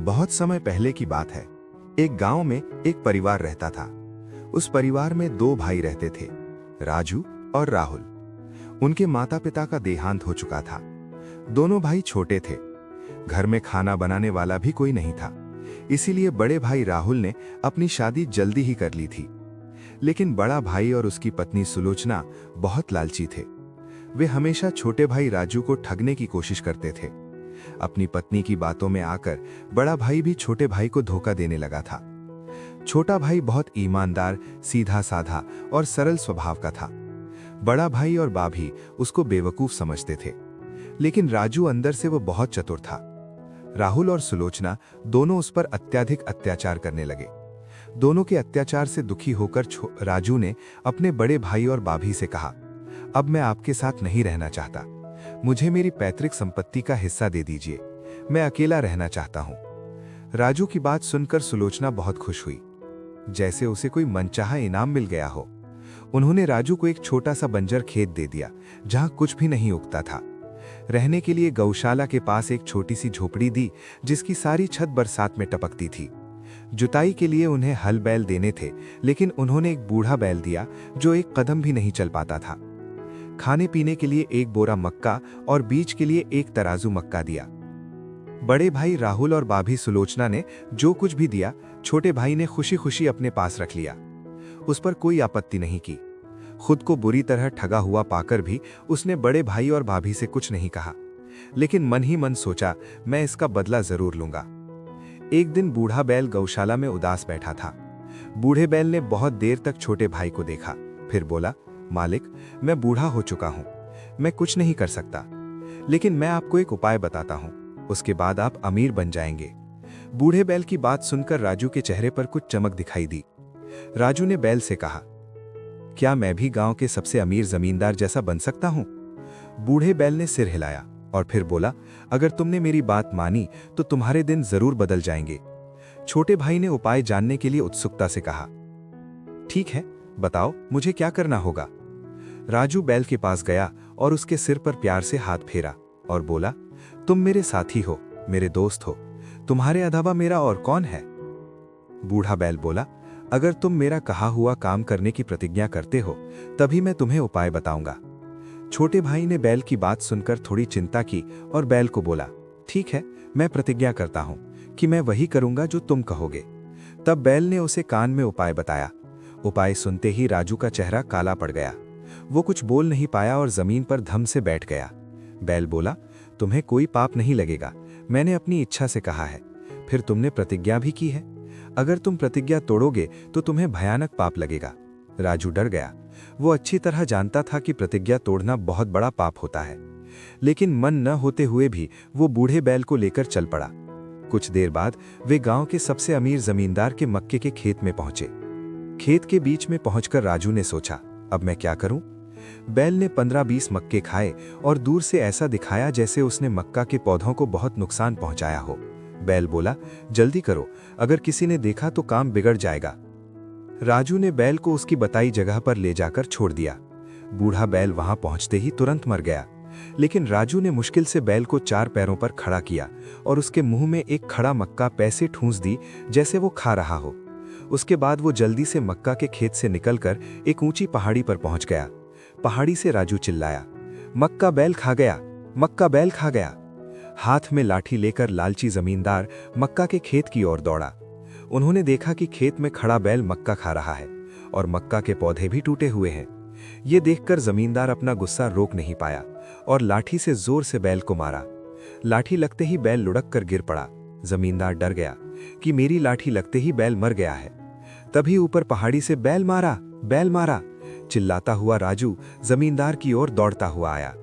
बहुत समय पहले की बात है। एक गांव में एक परिवार रहता था। उस परिवार में दो भाई रहते थे, राजू और राहुल। उनके माता पिता का देहांत हो चुका था। दोनों भाई छोटे थे। घर में खाना बनाने वाला भी कोई नहीं था। इसीलिए बड़े भाई राहुल ने अपनी शादी जल्दी ही कर ली थी। लेकिन बड़ा भाई और उसकी पत्नी सुलोचना बहुत लालची थे। वे हमेशा छोटे भाई राजू को ठगने की कोशिश करते थे। अपनी पत्नी की बातों में आकर बड़ा भाई भी छोटे भाई को धोखा देने लगा था। छोटा भाई बहुत ईमानदार, सीधा साधा और सरल स्वभाव का था। बड़ा भाई और भाभी उसको बेवकूफ समझते थे, लेकिन राजू अंदर से वो बहुत चतुर था। राहुल और सुलोचना दोनों उस पर अत्यधिक अत्याचार करने लगे। दोनों के अत्याचार से दुखी होकर राजू ने अपने बड़े भाई और भाभी से कहा, अब मैं आपके साथ नहीं रहना चाहता। मुझे मेरी पैतृक संपत्ति का हिस्सा दे दीजिए। मैं अकेला रहना चाहता हूं। राजू की बात सुनकर सुलोचना बहुत खुश हुई, जैसे उसे कोई मनचाहा इनाम मिल गया हो। उन्होंने राजू को एक छोटा सा बंजर खेत दे दिया, जहां कुछ भी नहीं उगता था। रहने के लिए गौशाला के पास एक छोटी सी झोपड़ी दी, जिसकी सारी छत बरसात में टपकती थी। जुताई के लिए उन्हें हल बैल देने थे, लेकिन उन्होंने एक बूढ़ा बैल दिया जो एक कदम भी नहीं चल पाता था। खाने पीने के लिए एक बोरा मक्का और बीज के लिए एक तराजू मक्का दिया। बड़े भाई राहुल और भाभी सुलोचना ने जो कुछ भी दिया, छोटे भाई ने खुशी खुशी अपने पास रख लिया। उस पर कोई आपत्ति नहीं की। खुद को बुरी तरह ठगा हुआ पाकर भी उसने बड़े भाई और भाभी से कुछ नहीं कहा, लेकिन मन ही मन सोचा, मैं इसका बदला जरूर लूंगा। एक दिन बूढ़ा बैल गौशाला में उदास बैठा था। बूढ़े बैल ने बहुत देर तक छोटे भाई को देखा, फिर बोला, मालिक, मैं बूढ़ा हो चुका हूं, मैं कुछ नहीं कर सकता, लेकिन मैं आपको एक उपाय बताता हूं, उसके बाद आप अमीर बन जाएंगे। बूढ़े बैल की बात सुनकर राजू के चेहरे पर कुछ चमक दिखाई दी। राजू ने बैल से कहा, क्या मैं भी गांव के सबसे अमीर जमींदार जैसा बन सकता हूं? बूढ़े बैल ने सिर हिलाया और फिर बोला, अगर तुमने मेरी बात मानी तो तुम्हारे दिन जरूर बदल जाएंगे। छोटे भाई ने उपाय जानने के लिए उत्सुकता से कहा, ठीक है, बताओ मुझे क्या करना होगा। राजू बैल के पास गया और उसके सिर पर प्यार से हाथ फेरा और बोला, तुम मेरे साथी हो, मेरे दोस्त हो, तुम्हारे अलावा मेरा और कौन है? बूढ़ा बैल बोला, अगर तुम मेरा कहा हुआ काम करने की प्रतिज्ञा करते हो, तभी मैं तुम्हें उपाय बताऊंगा। छोटे भाई ने बैल की बात सुनकर थोड़ी चिंता की और बैल को बोला, ठीक है, मैं प्रतिज्ञा करता हूं कि मैं वही करूंगा जो तुम कहोगे। तब बैल ने उसे कान में उपाय बताया। उपाय सुनते ही राजू का चेहरा काला पड़ गया। वो कुछ बोल नहीं पाया और जमीन पर धम से बैठ गया। बैल बोला, तुम्हें कोई पाप नहीं लगेगा, मैंने अपनी इच्छा से कहा है, फिर तुमने प्रतिज्ञा भी की है। अगर तुम प्रतिज्ञा तोड़ोगे तो तुम्हें भयानक पाप लगेगा। राजू डर गया। वो अच्छी तरह जानता था कि प्रतिज्ञा तोड़ना बहुत बड़ा पाप होता है, लेकिन मन न होते हुए भी वो बूढ़े बैल को लेकर चल पड़ा। कुछ देर बाद वे गांव के सबसे अमीर जमींदार के मक्के के खेत में पहुंचे। खेत के बीच में पहुंचकर राजू ने सोचा, अब मैं क्या करूं? बैल ने 15-20 मक्के खाए और दूर से ऐसा दिखाया जैसे उसने मक्का के पौधों को बहुत नुकसान पहुंचाया हो। बैल बोला, जल्दी करो, अगर किसी ने देखा तो काम बिगड़ जाएगा। राजू ने बैल को उसकी बताई जगह पर ले जाकर छोड़ दिया। बूढ़ा बैल वहां पहुंचते ही तुरंत मर गया, लेकिन राजू ने मुश्किल से बैल को 4 पैरों पर खड़ा किया और उसके मुंह में एक खड़ा मक्का पैसे ठूंस दी जैसे वो खा रहा हो। उसके बाद वो जल्दी से मक्का के खेत से निकलकर एक ऊंची पहाड़ी पर पहुंच गया। पहाड़ी से राजू चिल्लाया, मक्का बैल खा गया, मक्का बैल खा गया। हाथ में लाठी लेकर लालची जमींदार मक्का के खेत की ओर दौड़ा। उन्होंने देखा कि खेत में खड़ा बैल मक्का खा रहा है और मक्का के पौधे भी टूटे हुए हैं। ये देखकर जमींदार अपना गुस्सा रोक नहीं पाया और लाठी से जोर से बैल को मारा। लाठी लगते ही बैल लुढ़क कर गिर पड़ा। जमींदार डर गया कि मेरी लाठी लगते ही बैल मर गया है। तभी ऊपर पहाड़ी से बैल मारा, बैल मारा चिल्लाता हुआ राजू जमींदार की ओर दौड़ता हुआ आया।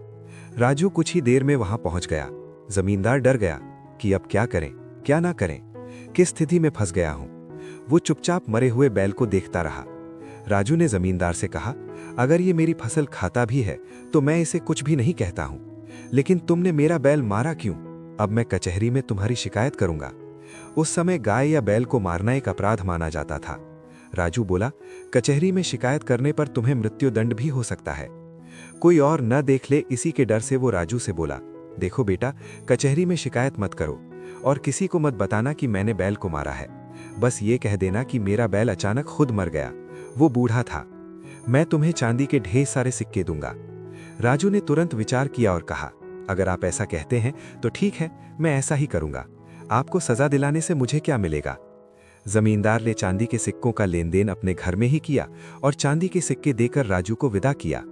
राजू कुछ ही देर में वहां पहुंच गया। जमींदार डर गया कि अब क्या करें, क्या ना करें, किस स्थिति में फंस गया हूं। वो चुपचाप मरे हुए बैल को देखता रहा। राजू ने जमींदार से कहा, अगर ये मेरी फसल खाता भी है तो मैं इसे कुछ भी नहीं कहता हूं, लेकिन तुमने मेरा बैल मारा क्यों? अब मैं कचहरी में तुम्हारी शिकायत करूंगा। उस समय गाय या बैल को मारना एक अपराध माना जाता था। राजू बोला, कचहरी में शिकायत करने पर तुम्हें मृत्युदंड भी हो सकता है। कोई और न देख ले, इसी के डर से वो राजू से बोला, देखो बेटा, कचहरी में शिकायत मत करो और किसी को मत बताना कि मैंने बैल को मारा है। बस ये कह देना कि मेरा बैल अचानक खुद मर गया, वो बूढ़ा था। मैं तुम्हें चांदी के ढेर सारे सिक्के दूंगा। राजू ने तुरंत विचार किया और कहा, अगर आप ऐसा कहते हैं तो ठीक है, मैं ऐसा ही करूंगा। आपको सजा दिलाने से मुझे क्या मिलेगा? जमींदार ने चांदी के सिक्कों का लेन देन अपने घर में ही किया और चांदी के सिक्के देकर राजू को विदा किया।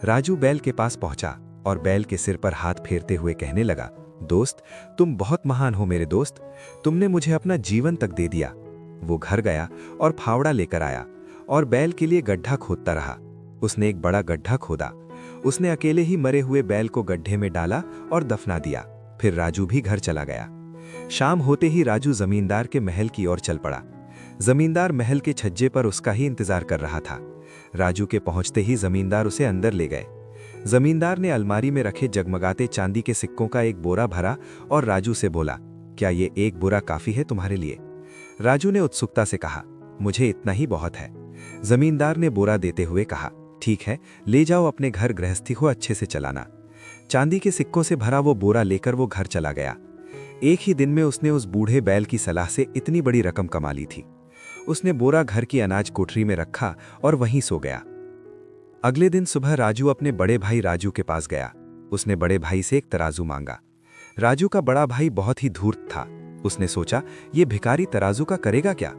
राजू बैल के पास पहुंचा और बैल के सिर पर हाथ फेरते हुए कहने लगा, दोस्त, तुम बहुत महान हो मेरे दोस्त, तुमने मुझे अपना जीवन तक दे दिया। वो घर गया और फावड़ा लेकर आया और बैल के लिए गड्ढा खोदता रहा। उसने एक बड़ा गड्ढा खोदा। उसने अकेले ही मरे हुए बैल को गड्ढे में डाला और दफना दिया। फिर राजू भी घर चला गया। शाम होते ही राजू जमींदार के महल की ओर चल पड़ा। जमींदार महल के छज्जे पर उसका ही इंतजार कर रहा था। राजू के पहुंचते ही जमींदार उसे अंदर ले गए। जमींदार ने अलमारी में रखे जगमगाते चांदी के सिक्कों का एक बोरा भरा और राजू से बोला, क्या ये एक बोरा काफी है तुम्हारे लिए? राजू ने उत्सुकता से कहा, मुझे इतना ही बहुत है। जमींदार ने बोरा देते हुए कहा, ठीक है, ले जाओ, अपने घर गृहस्थी को अच्छे से चलाना। चांदी के सिक्कों से भरा वो बोरा लेकर वो घर चला गया। एक ही दिन में उसने उस बूढ़े बैल की सलाह से इतनी बड़ी रकम कमा ली थी। उसने बोरा घर की अनाज कोठरी में रखा और वहीं सो गया। अगले दिन सुबह राजू अपने बड़े भाई राजू के पास गया। उसने बड़े भाई से एक तराजू मांगा। राजू का बड़ा भाई बहुत ही धूर्त था। उसने सोचा, ये भिखारी तराजू का करेगा क्या?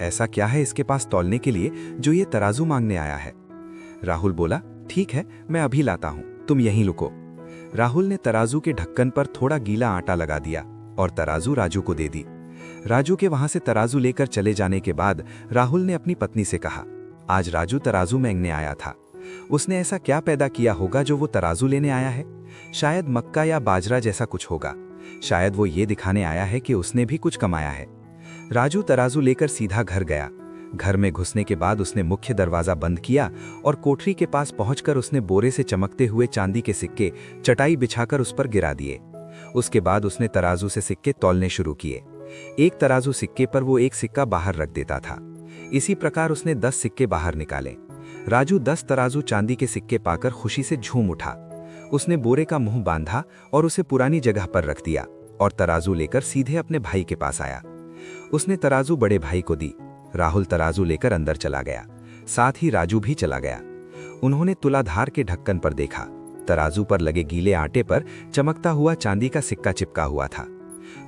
ऐसा क्या है इसके पास तौलने के लिए जो ये तराजू मांगने आया है? राहुल बोला, ठीक है, मैं अभी लाता हूं, तुम यहीं रुको। राहुल ने तराजू के ढक्कन पर थोड़ा गीला आटा लगा दिया और तराजू राजू को दे दी। राजू के वहां से तराजू लेकर चले जाने के बाद राहुल ने अपनी पत्नी से कहा, आज राजू तराजू मांगने आया था। उसने ऐसा क्या पैदा किया होगा जो वो तराजू लेने आया है? शायद मक्का या बाजरा जैसा कुछ होगा। शायद वो ये दिखाने आया है कि उसने भी कुछ कमाया है। राजू तराजू लेकर सीधा घर गया। घर में घुसने के बाद उसने मुख्य दरवाजा बंद किया और कोठरी के पास पहुंचकर उसने बोरे से चमकते हुए चांदी के सिक्के चटाई बिछाकर उस पर गिरा दिए। उसके बाद उसने तराजू से सिक्के तौलने शुरू किए। एक तराजू सिक्के पर वो एक सिक्का बाहर रख देता था। इसी प्रकार उसने 10 सिक्के बाहर निकाले। राजू 10 तराजू चांदी के सिक्के पाकर खुशी से झूम उठा। उसने बोरे का मुंह बांधा और उसे पुरानी जगह पर रख दिया और तराजू लेकर सीधे अपने भाई के पास आया। उसने तराजू बड़े भाई को दी। राहुल तराजू लेकर अंदर चला गया। साथ ही राजू भी चला गया। उन्होंने तुलाधार के ढक्कन पर देखा। तराजू पर लगे गीले आटे पर चमकता हुआ चांदी का सिक्का चिपका हुआ था।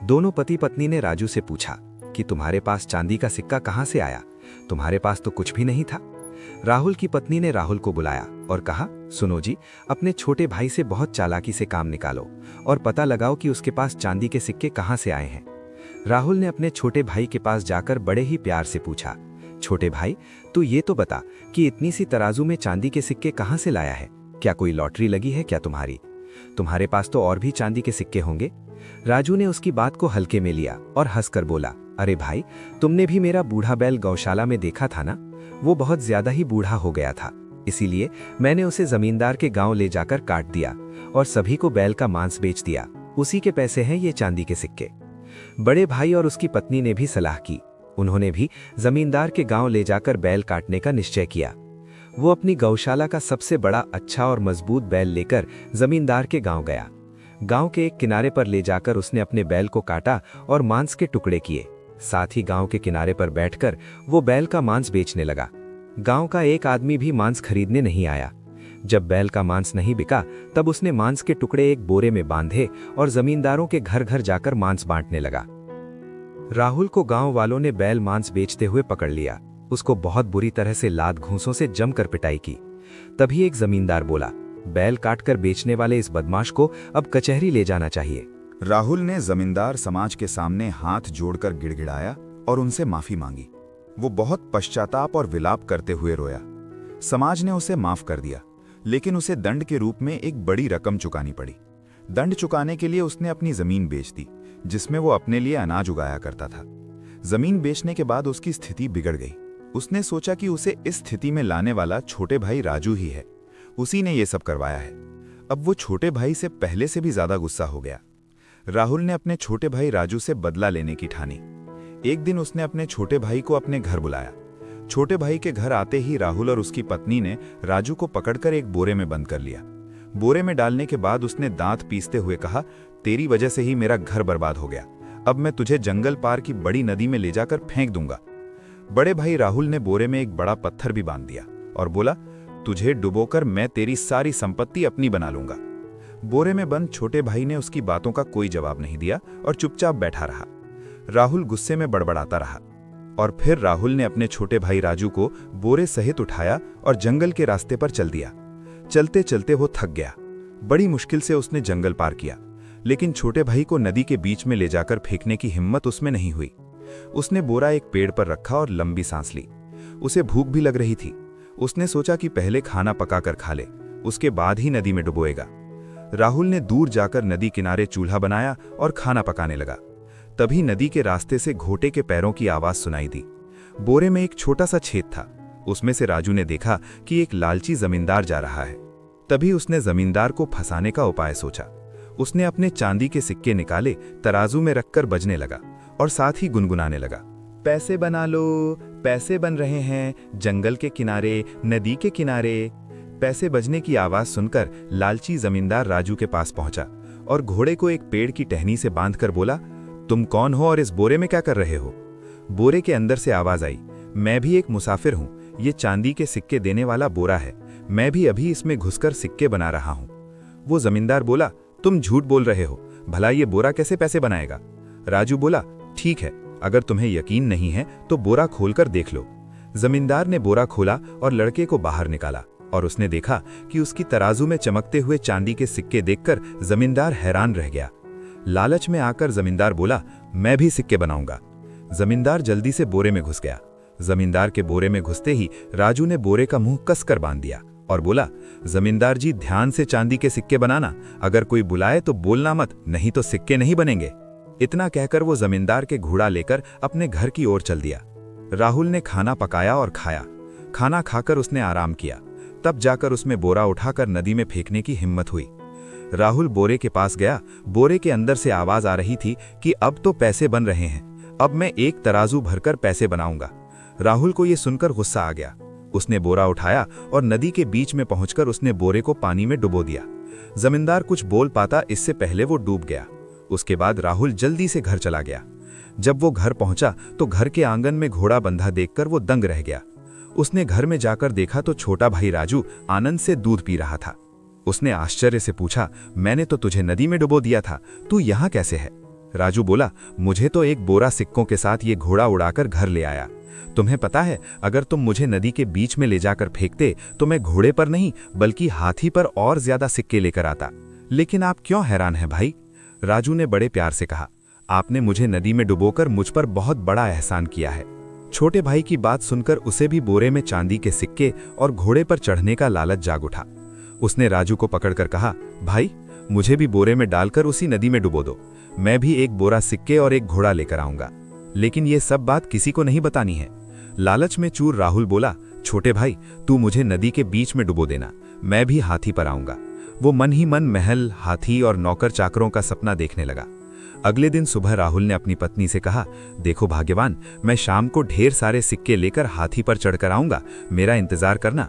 दोनों पति पत्नी ने राजू से पूछा कि तुम्हारे पास चांदी का सिक्का कहां से आया? तुम्हारे पास तो कुछ भी नहीं था। राहुल की पत्नी ने राहुल को बुलाया और कहा, सुनो जी, अपने छोटे भाई से बहुत चालाकी से काम निकालो और पता लगाओ कि उसके पास चांदी के सिक्के कहां से आए हैं। राहुल ने अपने छोटे भाई के पास जाकर बड़े ही प्यार से पूछा, छोटे भाई, तू ये तो बता कि इतनी सी तराजू में चांदी के सिक्के कहां से लाया है? क्या कोई लॉटरी लगी है क्या तुम्हारी? तुम्हारे पास तो और भी चांदी के सिक्के होंगे। राजू ने उसकी बात को हल्के में लिया और हंसकर बोला, अरे भाई, तुमने भी मेरा बूढ़ा बैल गौशाला में देखा था ना? वो बहुत ज्यादा ही बूढ़ा हो गया था, इसीलिए मैंने उसे जमींदार के गांव ले जाकर काट दिया और सभी को बैल का मांस बेच दिया। उसी के पैसे हैं ये चांदी के सिक्के। बड़े भाई और उसकी पत्नी ने भी सलाह की। उन्होंने भी जमींदार के गांव ले जाकर बैल काटने का निश्चय किया। वो अपनी गौशाला का सबसे बड़ा, अच्छा और मजबूत बैल लेकर जमींदार के गांव गया। गांव के एक किनारे पर ले जाकर उसने अपने बैल को काटा और मांस के टुकड़े किए। साथ ही गांव के किनारे पर बैठकर वो बैल का मांस बेचने लगा। गांव का एक आदमी भी मांस खरीदने नहीं आया। जब बैल का मांस नहीं बिका, तब उसने मांस के टुकड़े एक बोरे में बांधे और जमींदारों के घर घर जाकर मांस बांटने लगा। राहुल को गांव वालों ने बैल मांस बेचते हुए पकड़ लिया। उसको बहुत बुरी तरह से लात घूंसों से जमकर पिटाई की। तभी एक जमींदार बोला, बैल काटकर बेचने वाले इस बदमाश को अब कचहरी ले जाना चाहिए। राहुल ने जमींदार समाज के सामने हाथ जोड़कर गिड़गिड़ाया और उनसे माफी मांगी। वो बहुत पश्चाताप और विलाप करते हुए रोया। समाज ने उसे माफ कर दिया, लेकिन उसे दंड के रूप में एक बड़ी रकम चुकानी पड़ी। दंड चुकाने के लिए उसने अपनी जमीन बेच दी, जिसमें वो अपने लिए अनाज उगाया करता था। जमीन बेचने के बाद उसकी स्थिति बिगड़ गई। उसने सोचा कि उसे इस स्थिति में लाने वाला छोटे भाई राजू ही है। उसी ने ये सब करवाया है। अब वो छोटे भाई से पहले से भी ज्यादा गुस्सा हो गया। राहुल ने अपने छोटे भाई राजू से बदला लेने की ठानी। एक दिन उसने अपने छोटे भाई को अपने घर बुलाया। छोटे भाई के घर आते ही राहुल और उसकी पत्नी ने राजू को पकड़कर एक बोरे में बंद कर लिया। बोरे में डालने के बाद उसने दांत पीसते हुए कहा, तेरी वजह से ही मेरा घर बर्बाद हो गया। अब मैं तुझे जंगल पार की बड़ी नदी में ले जाकर फेंक दूंगा। बड़े भाई राहुल ने बोरे में एक बड़ा पत्थर भी बांध दिया और बोला, तुझे डुबोकर मैं तेरी सारी संपत्ति अपनी बना लूंगा। बोरे में बंद छोटे भाई ने उसकी बातों का कोई जवाब नहीं दिया और चुपचाप बैठा रहा। राहुल गुस्से में बड़बड़ाता रहा और फिर राहुल ने अपने छोटे भाई राजू को बोरे सहित उठाया और जंगल के रास्ते पर चल दिया। चलते चलते वो थक गया। बड़ी मुश्किल से उसने जंगल पार किया, लेकिन छोटे भाई को नदी के बीच में ले जाकर फेंकने की हिम्मत उसमें नहीं हुई। उसने बोरा एक पेड़ पर रखा और लंबी सांस ली। उसे भूख भी लग रही थी। उसने सोचा कि पहले खाना पकाकर खा ले, उसके बाद ही नदी में डुबोएगा। राहुल ने दूर जाकर नदी किनारे चूल्हा बनाया और खाना पकाने लगा। तभी नदी के रास्ते से घोटे के पैरों की आवाज सुनाई दी। बोरे में एक छोटा सा छेद था। उसमें से राजू ने देखा कि एक लालची जमींदार जा रहा है। तभी उसने जमींदार को फंसाने का उपाय सोचा। उसने अपने चांदी के सिक्के निकाले, तराजू में रखकर बजने लगा और साथ ही गुनगुनाने लगा, पैसे बना लो, पैसे बन रहे हैं जंगल के किनारे, नदी के किनारे। पैसे बजने की आवाज सुनकर लालची जमींदार राजू के पास पहुंचा और घोड़े को एक पेड़ की टहनी से बांधकर बोला, तुम कौन हो और इस बोरे में क्या कर रहे हो? बोरे के अंदर से आवाज आई, मैं भी एक मुसाफिर हूं, ये चांदी के सिक्के देने वाला बोरा है, मैं भी अभी इसमें घुसकर सिक्के बना रहा हूं। वो जमींदार बोला, तुम झूठ बोल रहे हो, भला ये बोरा कैसे पैसे बनाएगा? राजू बोला, ठीक है, अगर तुम्हें यकीन नहीं है तो बोरा खोलकर देख लो। जमींदार ने बोरा खोला और लड़के को बाहर निकाला और उसने देखा कि उसकी तराजू में चमकते हुए चांदी के सिक्के देखकर जमींदार हैरान रह गया। लालच में आकर जमींदार बोला, मैं भी सिक्के बनाऊंगा। जमींदार जल्दी से बोरे में घुस गया। जमींदार के बोरे में घुसते ही राजू ने बोरे का मुंह कसकर बांध दिया और बोला, जमींदार जी ध्यान से चांदी के सिक्के बनाना, अगर कोई बुलाए तो बोलना मत, नहीं तो सिक्के नहीं बनेंगे। इतना कहकर वो जमींदार के घोड़ा लेकर अपने घर की ओर चल दिया। राहुल ने खाना पकाया और खाया। खाना खाकर उसने आराम किया। तब जाकर उसमें बोरा उठाकर नदी में फेंकने की हिम्मत हुई। राहुल बोरे के पास गया। बोरे के अंदर से आवाज आ रही थी कि अब तो पैसे बन रहे हैं, अब मैं एक तराजू भरकर पैसे बनाऊंगा। राहुल को यह सुनकर गुस्सा आ गया। उसने बोरा उठाया और नदी के बीच में पहुंचकर उसने बोरे को पानी में डुबो दिया। जमींदार कुछ बोल पाता इससे पहले वो डूब गया। उसके बाद राहुल जल्दी से घर चला गया। जब वो घर पहुंचा तो घर के आंगन में घोड़ा बंधा देखकर वो दंग रह गया। उसने घर में जाकर देखा तो छोटा भाई राजू आनंद से दूध पी रहा था। उसने आश्चर्य से पूछा, मैंने तो तुझे नदी में डुबो दिया था, तू यहाँ कैसे है? राजू बोला, मुझे तो एक बोरा सिक्कों के साथ ये घोड़ा उड़ाकर घर ले आया। तुम्हें पता है, अगर तुम मुझे नदी के बीच में ले जाकर फेंकते तो मैं घोड़े पर नहीं बल्कि हाथी पर और ज्यादा सिक्के लेकर आता। लेकिन आप क्यों हैरान हैं भाई? राजू ने बड़े प्यार से कहा, आपने मुझे नदी में डुबोकर मुझ पर बहुत बड़ा एहसान किया है। छोटे भाई की बात सुनकर उसे भी बोरे में चांदी के सिक्के और घोड़े पर चढ़ने का लालच जाग उठा। उसने राजू को पकड़कर कहा, भाई मुझे भी बोरे में डालकर उसी नदी में डुबो दो, मैं भी एक बोरा सिक्के और एक घोड़ा लेकर आऊंगा। लेकिन ये सब बात किसी को नहीं बतानी है। लालच में चूर राहुल बोला, छोटे भाई तू मुझे नदी के बीच में डुबो देना, मैं भी हाथी पर आऊंगा। वो मन ही मन महल, हाथी और नौकर चाकरों का सपना देखने लगा। अगले दिन सुबह राहुल ने अपनी पत्नी से कहा, देखो भाग्यवान, मैं शाम को ढेर सारे सिक्के लेकर हाथी पर चढ़कर आऊंगा, मेरा इंतजार करना।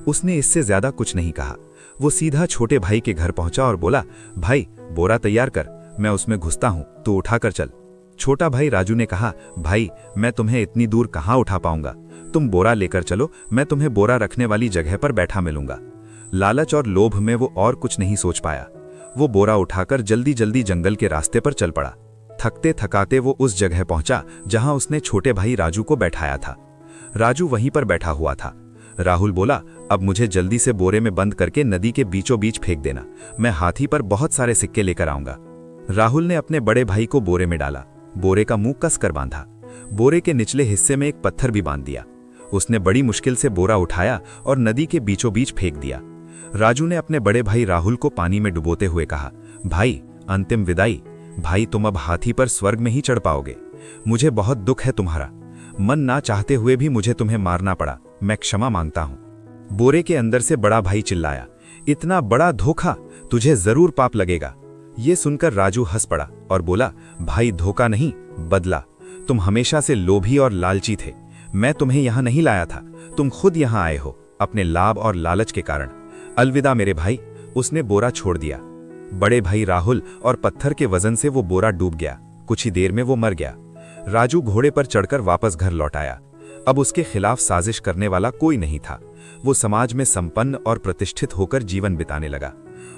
उसने इससे ज्यादा कुछ नहीं कहा। वो सीधा छोटे भाई के घर पहुंचा और बोला, भाई बोरा तैयार कर, मैं उसमें घुसता हूं, तू उठाकर चल। छोटा भाई राजू ने कहा, भाई मैं तुम्हें इतनी दूर कहाँ उठा पाऊंगा, तुम बोरा लेकर चलो, मैं तुम्हें बोरा रखने वाली जगह पर बैठा मिलूंगा। लालच और लोभ में वो और कुछ नहीं सोच पाया। वो बोरा उठाकर जल्दी जल्दी जंगल के रास्ते पर चल पड़ा। थकते थकाते वो उस जगह पहुंचा जहां उसने छोटे भाई राजू को बैठाया था। राजू वहीं पर बैठा हुआ था। राहुल बोला, अब मुझे जल्दी से बोरे में बंद करके नदी के बीचों बीच फेंक देना, मैं हाथी पर बहुत सारे सिक्के लेकर आऊंगा। राहुल ने अपने बड़े भाई को बोरे में डाला, बोरे का मुंह कसकर बांधा, बोरे के निचले हिस्से में एक पत्थर भी बांध दिया। उसने बड़ी मुश्किल से बोरा उठाया और नदी के बीचों बीच फेंक दिया। राजू ने अपने बड़े भाई राहुल को पानी में डुबोते हुए कहा, भाई अंतिम विदाई, भाई तुम अब हाथी पर स्वर्ग में ही चढ़ पाओगे। मुझे बहुत दुख है तुम्हारा, मन ना चाहते हुए भी मुझे तुम्हें मारना पड़ा, मैं क्षमा मांगता हूं। बोरे के अंदर से बड़ा भाई चिल्लाया, इतना बड़ा धोखा, तुझे जरूर पाप लगेगा। ये सुनकर राजू हंस पड़ा और बोला, भाई धोखा नहीं, बदला। तुम हमेशा से लोभी और लालची थे, मैं तुम्हें यहां नहीं लाया था, तुम खुद यहां आए हो अपने लाभ और लालच के कारण। अलविदा मेरे भाई। उसने बोरा छोड़ दिया। बड़े भाई राहुल और पत्थर के वजन से वो बोरा डूब गया। कुछ ही देर में वो मर गया। राजू घोड़े पर चढ़कर वापस घर लौट आया। अब उसके खिलाफ साजिश करने वाला कोई नहीं था। वो समाज में संपन्न और प्रतिष्ठित होकर जीवन बिताने लगा।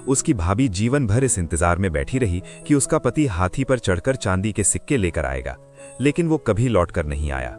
उसकी भाभी जीवन भर इस इंतजार में बैठी रही कि उसका पति हाथी पर चढ़कर चांदी के सिक्के लेकर आएगा, लेकिन वो कभी लौटकर नहीं आया।